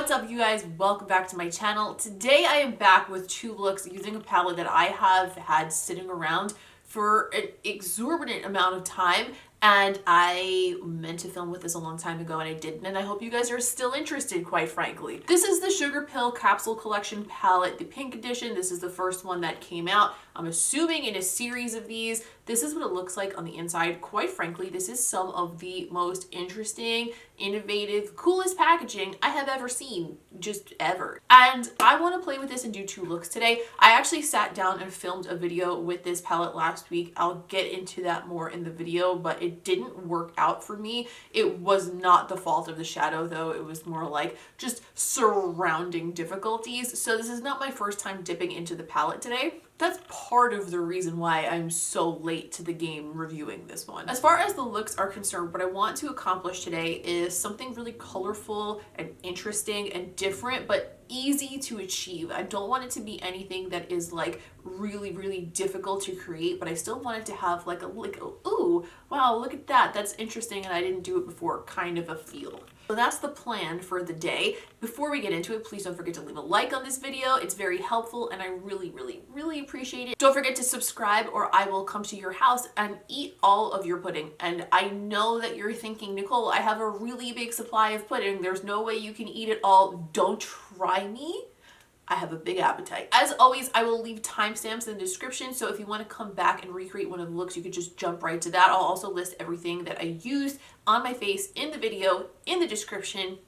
What's up, you guys? Welcome back to my channel. Today I am back with two looks using a palette that I have had sitting around for an exorbitant amount of time, and I meant to film with this a long time ago and I didn't, and I hope you guys are still interested, quite frankly. This is the SUGARPILL Capsule Collection palette, the pink edition. This is the first one that came out. I'm assuming in a series of these. This is what it looks like on the inside. Quite frankly, this is some of the most interesting, innovative, coolest packaging I have ever seen, just ever. And I want to play with this and do two looks today. I actually sat down and filmed a video with this palette last week. I'll get into that more in the video, but it didn't work out for me. It was not the fault of the shadow though. It was more like just surrounding difficulties. So this is not my first time dipping into the palette today. That's part of the reason why I'm so late to the game reviewing this one. As far as the looks are concerned, what I want to accomplish today is something really colorful and interesting and different, but easy to achieve. I don't want it to be anything that is like really difficult to create, but I still want it to have like a ooh, wow, look at that, that's interesting and I didn't do it before kind of a feel. So that's the plan for the day. Before we get into it, please don't forget to leave a like on this video. It's very helpful and I really appreciate it. Don't forget to subscribe or I will come to your house and eat all of your pudding. And I know that you're thinking, Nicole, I have a really big supply of pudding. There's no way you can eat it all. Don't try me. I have a big appetite. As always, I will leave timestamps in the description, so if you want to come back and recreate one of the looks, you could just jump right to that. I'll also list everything that I used on my face in the video in the description.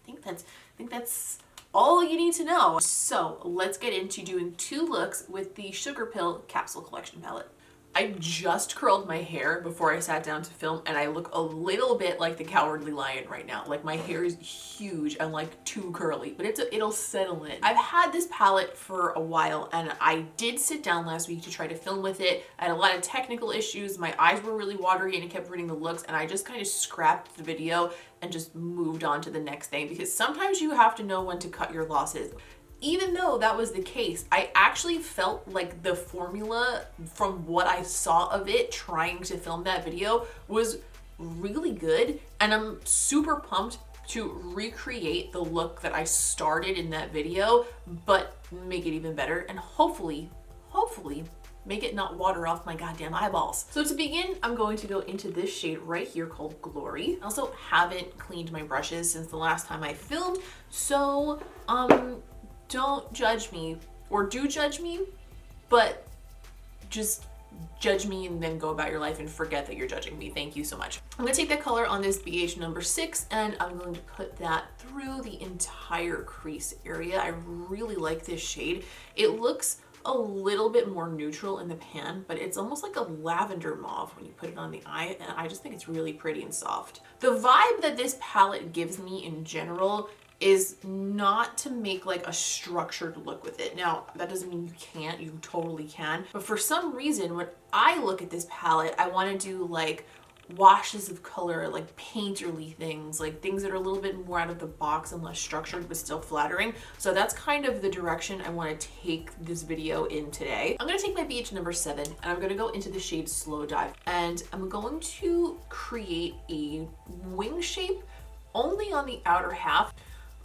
I think that's all you need to know. So let's get into doing two looks with the SUGARPILL Capsule Collection palette. I just curled my hair before I sat down to film and I look a little bit like the Cowardly Lion right now. Like my hair is huge and like too curly, but it'll settle in. I've had this palette for a while and I did sit down last week to try to film with it. I had a lot of technical issues. My eyes were really watery and I kept reading the looks and I just kind of scrapped the video and just moved on to the next thing because sometimes you have to know when to cut your losses. Even though that was the case, I actually felt like the formula from what I saw of it trying to film that video was really good, and I'm super pumped to recreate the look that I started in that video, but make it even better and hopefully make it not water off my goddamn eyeballs. So to begin, I'm going to go into this shade right here called Glory. I also haven't cleaned my brushes since the last time I filmed, so don't judge me, or do judge me, but just judge me and then go about your life and forget that you're judging me. Thank you so much. I'm gonna take that color on this BH number 6 and I'm going to put that through the entire crease area. I really like this shade. It looks a little bit more neutral in the pan, but it's almost like a lavender mauve when you put it on the eye, and I just think it's really pretty and soft. The vibe that this palette gives me in general is not to make like a structured look with it. Now, that doesn't mean you can't, you totally can. But for some reason, when I look at this palette, I want to do like washes of color, like painterly things, like things that are a little bit more out of the box and less structured, but still flattering. So that's kind of the direction I want to take this video in today. I'm going to take my BH number 7 and I'm going to go into the shade Slow Dive. And I'm going to create a wing shape only on the outer half.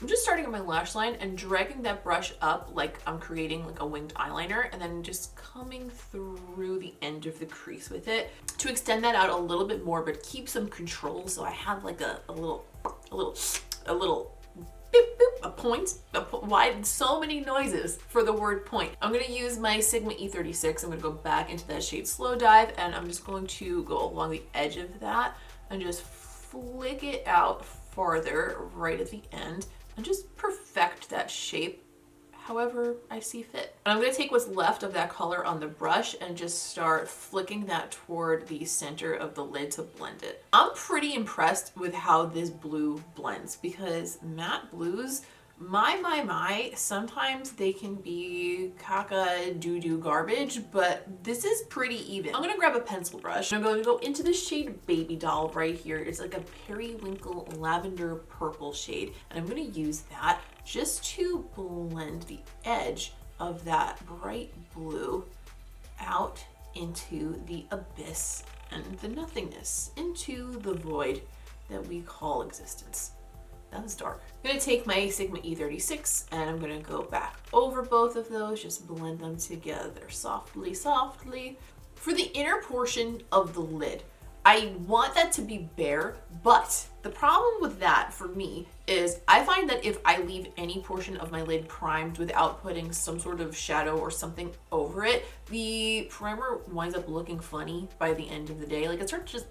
I'm just starting at my lash line and dragging that brush up like I'm creating like a winged eyeliner, and then just coming through the end of the crease with it to extend that out a little bit more, but keep some control. So I have like a little beep, boop, a point. Why so many noises for the word point? I'm going to use my Sigma E36. I'm going to go back into that shade Slow Dive, and I'm just going to go along the edge of that and just flick it out farther right at the end and just perfect that shape however I see fit. And I'm going to take what's left of that color on the brush and just start flicking that toward the center of the lid to blend it. I'm pretty impressed with how this blue blends because matte blues, my, sometimes they can be caca doo-doo garbage, but this is pretty even. I'm gonna grab a pencil brush. I'm going to go into the shade Baby Doll right here. It's like a periwinkle lavender purple shade, and I'm gonna use that just to blend the edge of that bright blue out into the abyss and the nothingness, into the void that we call existence. That's dark. I'm gonna take my Sigma E36 and I'm gonna go back over both of those, just blend them together softly, softly. For the inner portion of the lid, I want that to be bare, but the problem with that for me is I find that if I leave any portion of my lid primed without putting some sort of shadow or something over it, the primer winds up looking funny by the end of the day. Like it starts just,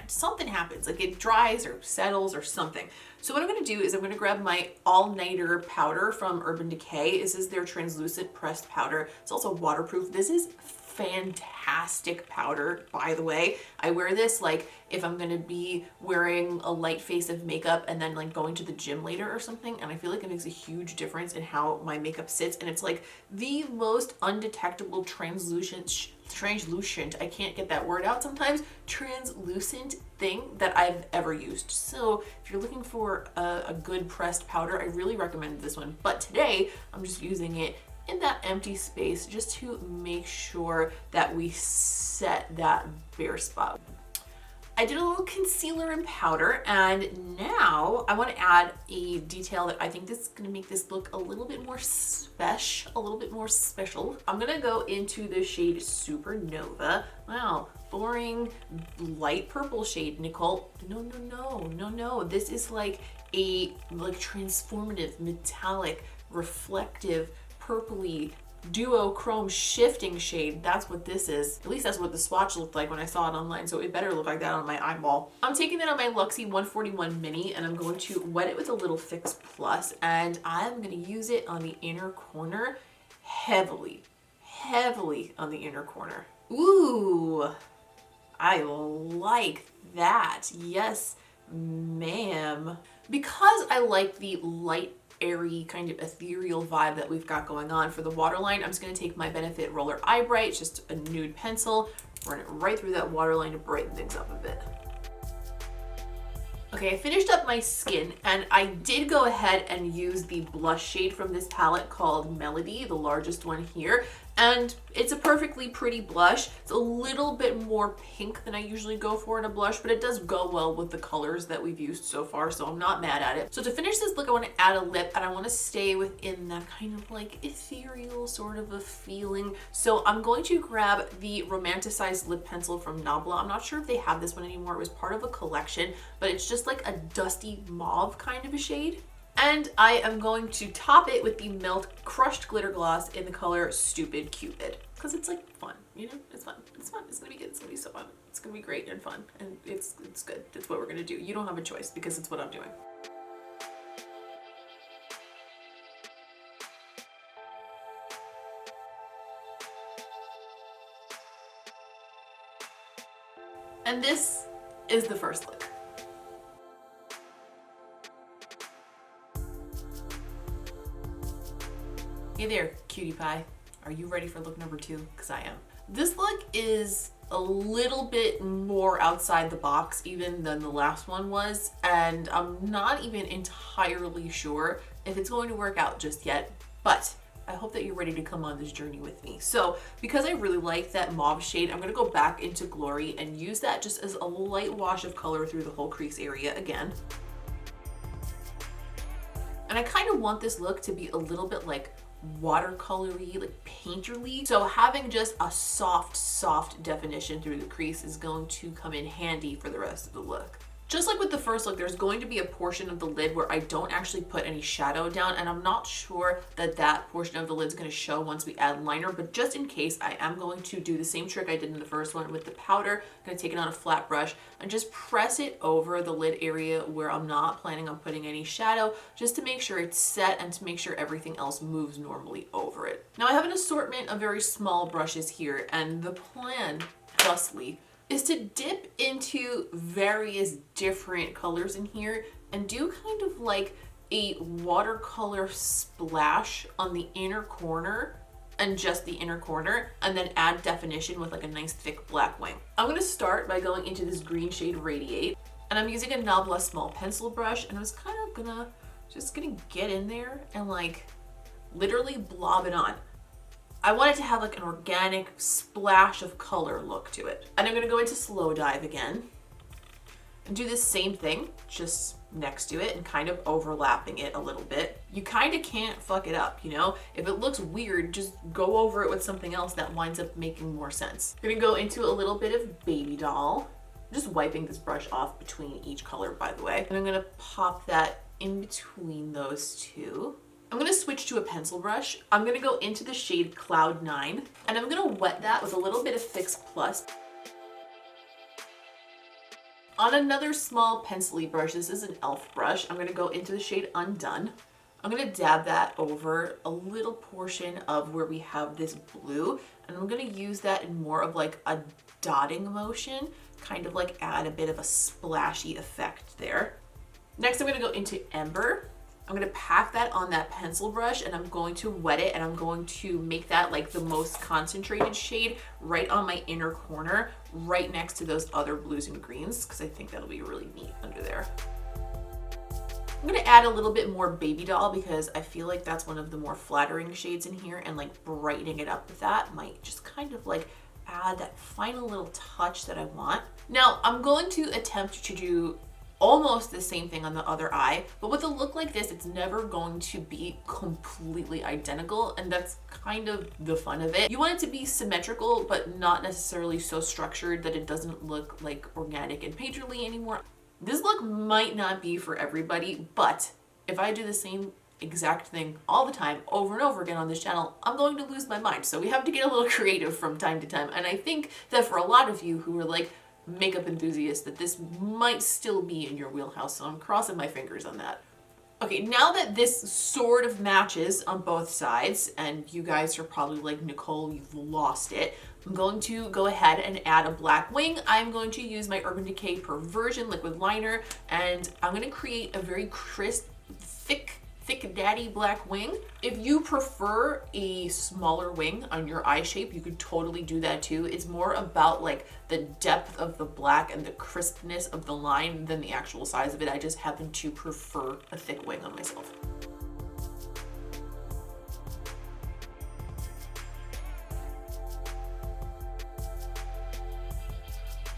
something happens, like it dries or settles or something. So what I'm gonna do is I'm gonna grab my all-nighter powder from Urban Decay. This is their translucent pressed powder. It's also waterproof. This is fantastic powder, by the way. I wear this like if I'm gonna be wearing a light face of makeup and then like going to the gym later or something, and I feel like it makes a huge difference in how my makeup sits, and it's like the most undetectable translucent, I can't get that word out sometimes, translucent thing that I've ever used. So if you're looking for a good pressed powder, I really recommend this one. But today I'm just using it in that empty space just to make sure that we set that bare spot. I did a little concealer and powder, and now I want to add a detail that I think this is going to make this look a little bit more special, I'm going to go into the shade Supernova. Wow, boring light purple shade, Nicole. No. This is like a transformative, metallic, reflective, purpley, duochrome shifting shade. That's what this is. At least that's what the swatch looked like when I saw it online, so it better look like that on my eyeball. I'm taking that on my LUXE 141 mini and I'm going to wet it with a little Fix Plus, and I'm going to use it on the inner corner heavily on the inner corner. Ooh, I like that. Yes, ma'am. Because I like the light, airy, kind of ethereal vibe that we've got going on for the waterline, I'm just going to take my Benefit Roller Eye Bright, just a nude pencil, run it right through that waterline to brighten things up a bit. Okay, I finished up my skin, and I did go ahead and use the blush shade from this palette called Melody, the largest one here, and it's a perfectly pretty blush. It's a little bit more pink than I usually go for in a blush, but it does go well with the colors that we've used so far, so I'm not mad at it. So to finish this look, I want to add a lip, and I want to stay within that kind of like ethereal sort of a feeling. So I'm going to grab the Romanticized lip pencil from NABLA. I'm not sure if they have this one anymore. It was part of a collection, but it's just like a dusty mauve kind of a shade. And I am going to top it with the Melt Crushed Glitter Gloss in the color Stupid Cupid. Because it's like fun, you know? It's fun. It's fun. It's gonna be good. It's gonna be so fun. It's gonna be great and fun. And it's good. That's what we're gonna do. You don't have a choice because it's what I'm doing. And this is the first look. Hey there, cutie pie. Are you ready for look number 2? Because I am. This look is a little bit more outside the box even than the last one was, and I'm not even entirely sure if it's going to work out just yet, but I hope that you're ready to come on this journey with me. So because I really like that mauve shade, I'm gonna go back into Glory and use that just as a light wash of color through the whole crease area again. And I kind of want this look to be a little bit like watercolory, like painterly. So having just a soft definition through the crease is going to come in handy for the rest of the look. Just like with the first look, there's going to be a portion of the lid where I don't actually put any shadow down, and I'm not sure that that portion of the lid is going to show once we add liner, but just in case, I am going to do the same trick I did in the first one with the powder. I'm going to take it on a flat brush and just press it over the lid area where I'm not planning on putting any shadow, just to make sure it's set and to make sure everything else moves normally over it. Now I have an assortment of very small brushes here, and the plan, thusly, is to dip into various different colors in here and do kind of like a watercolor splash on the inner corner and just the inner corner, and then add definition with like a nice thick black wing. I'm gonna start by going into this green shade Radiate, and I'm using a NABLA small pencil brush, and I was kind of gonna get in there and like literally blob it on. I want it to have like an organic splash of color look to it. And I'm gonna go into Slow Dive again. And do the same thing, just next to it and kind of overlapping it a little bit. You kind of can't fuck it up, you know? If it looks weird, just go over it with something else that winds up making more sense. We're gonna go into a little bit of baby doll. I'm just wiping this brush off between each color, by the way. And I'm gonna pop that in between those two. I'm gonna switch to a pencil brush. I'm gonna go into the shade Cloud 9, and I'm gonna wet that with a little bit of Fix Plus. On another small pencil-y brush, this is an e.l.f. brush, I'm gonna go into the shade Undone. I'm gonna dab that over a little portion of where we have this blue, and I'm gonna use that in more of like a dotting motion, kind of like add a bit of a splashy effect there. Next, I'm gonna go into Ember. I'm gonna pack that on that pencil brush and I'm going to wet it, and I'm going to make that like the most concentrated shade right on my inner corner, right next to those other blues and greens, because I think that'll be really neat under there. I'm gonna add a little bit more baby doll because I feel like that's one of the more flattering shades in here, and like brightening it up with that might just kind of like add that final little touch that I want. Now I'm going to attempt to do almost the same thing on the other eye, but with a look like this, it's never going to be completely identical, and that's kind of the fun of it. You want it to be symmetrical, but not necessarily so structured that it doesn't look like organic and painterly anymore. This look might not be for everybody, but if I do the same exact thing all the time, over and over again on this channel, I'm going to lose my mind. So we have to get a little creative from time to time, and I think that for a lot of you who are like makeup enthusiasts, that this might still be in your wheelhouse, so I'm crossing my fingers on that. Okay, now that this sort of matches on both sides, and you guys are probably like, Nicole, you've lost it, I'm going to go ahead and add a black wing. I'm going to use my Urban Decay Perversion liquid liner, and I'm going to create a very crisp, thick daddy black wing. If you prefer a smaller wing on your eye shape, you could totally do that too. It's more about like the depth of the black and the crispness of the line than the actual size of it. I just happen to prefer a thick wing on myself.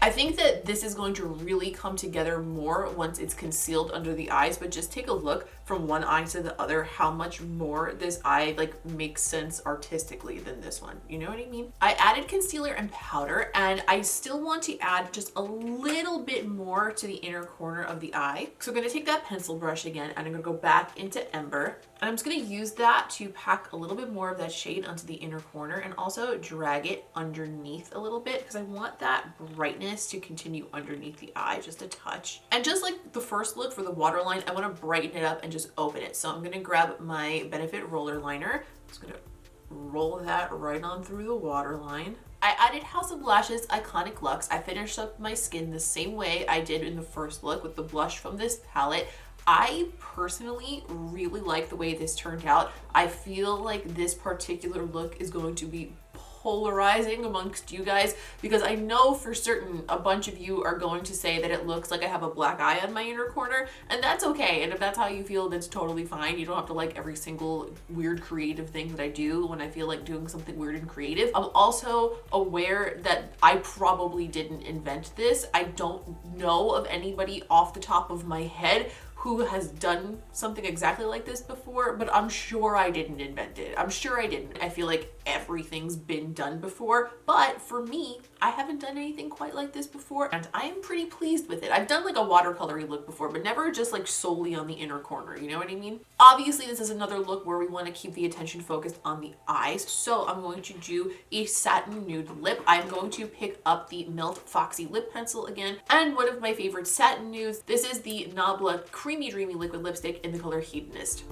I think that this is going to really come together more once it's concealed under the eyes, but just take a look from one eye to the other how much more this eye like makes sense artistically than this one. You know what I mean? I added concealer and powder, and I still want to add just a little bit more to the inner corner of the eye. So I'm gonna take that pencil brush again, and I'm gonna go back into Ember, and I'm just gonna use that to pack a little bit more of that shade onto the inner corner, and also drag it underneath a little bit because I want that brightness to continue underneath the eye just a touch. And just like the first look for the waterline, I want to brighten it up and just open it. So I'm going to grab my Benefit roller liner. I'm just going to roll that right on through the waterline. I added House of Lashes Iconic Luxe. I finished up my skin the same way I did in the first look with the blush from this palette. I personally really like the way this turned out. I feel like this particular look is going to be polarizing amongst you guys, because I know for certain a bunch of you are going to say that it looks like I have a black eye on my inner corner, and that's okay. And if that's how you feel, that's totally fine. You don't have to like every single weird creative thing that I do when I feel like doing something weird and creative. I'm also aware that I probably didn't invent this. I don't know of anybody off the top of my head who has done something exactly like this before, but I'm sure I didn't invent it. I'm sure I didn't. I feel like everything's been done before, but for me, I haven't done anything quite like this before, and I am pretty pleased with it. I've done like a watercolory look before, but never just like solely on the inner corner, you know what I mean? Obviously, this is another look where we want to keep the attention focused on the eyes, so I'm going to do a satin nude lip. I'm going to pick up the Melt Foxy lip pencil again, and one of my favorite satin nudes. This is the NABLA Creamy Dreamy liquid lipstick in the color Hedonist.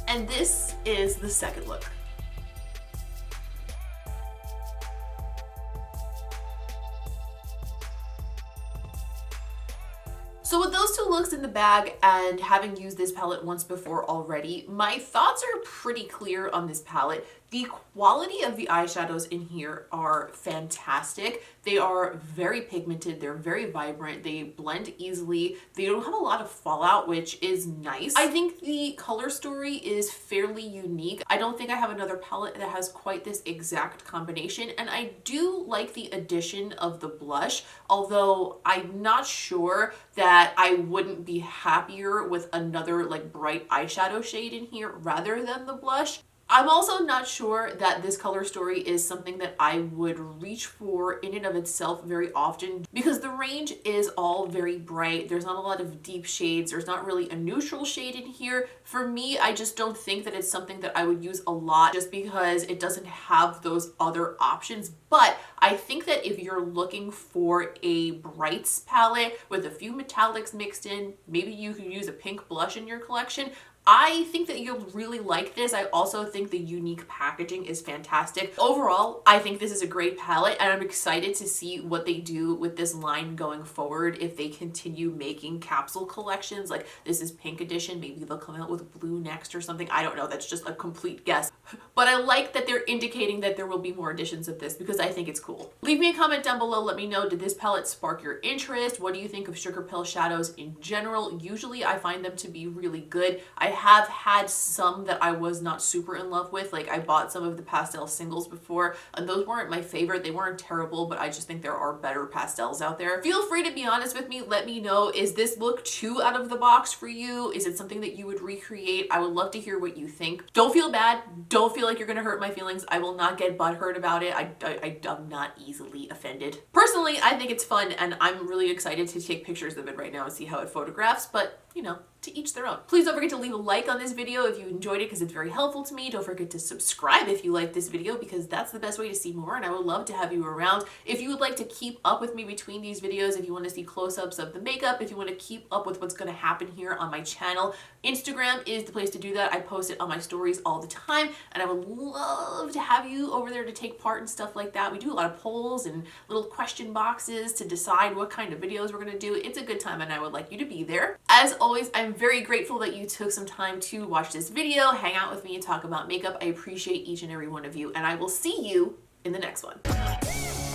And this is the second look. So with those two looks in the bag, and having used this palette once before already, my thoughts are pretty clear on this palette. The quality of the eyeshadows in here are fantastic. They are very pigmented, they're very vibrant, they blend easily, they don't have a lot of fallout, which is nice. I think the color story is fairly unique. I don't think I have another palette that has quite this exact combination, and I do like the addition of the blush, although I'm not sure that I wouldn't be happier with another like bright eyeshadow shade in here rather than the blush. I'm also not sure that this color story is something that I would reach for in and of itself very often, because the range is all very bright. There's not a lot of deep shades. There's not really a neutral shade in here. For me, I just don't think that it's something that I would use a lot just because it doesn't have those other options. But I think that if you're looking for a brights palette with a few metallics mixed in, maybe you could use a pink blush in your collection, I think that you'll really like this. I also think the unique packaging is fantastic. Overall, I think this is a great palette, and I'm excited to see what they do with this line going forward. If they continue making capsule collections, like this is pink edition, maybe they'll come out with blue next or something. I don't know, that's just a complete guess. But I like that they're indicating that there will be more editions of this because I think it's cool. Leave me a comment down below, let me know, did this palette spark your interest? What do you think of Sugarpill shadows in general? Usually I find them to be really good. I have had some that I was not super in love with. Like I bought some of the pastel singles before, and those weren't my favorite. They weren't terrible, but I just think there are better pastels out there. Feel free to be honest with me. Let me know, is this look too out of the box for you? Is it something that you would recreate? I would love to hear what you think. Don't feel bad. Don't feel like you're gonna hurt my feelings. I will not get butthurt about it. I'm not easily offended. Personally, I think it's fun, and I'm really excited to take pictures of it right now and see how it photographs, but you know, to each their own. Please don't forget to leave a like on this video if you enjoyed it, because it's very helpful to me. Don't forget to subscribe if you like this video, because that's the best way to see more, and I would love to have you around. If you would like to keep up with me between these videos, if you want to see close-ups of the makeup, if you want to keep up with what's going to happen here on my channel, Instagram is the place to do that. I post it on my stories all the time, and I would love to have you over there to take part in stuff like that. We do a lot of polls and little question boxes to decide what kind of videos we're going to do. It's a good time, and I would like you to be there. As always, I'm very grateful that you took some time to watch this video, hang out with me, and talk about makeup. I appreciate each and every one of you, and I will see you in the next one.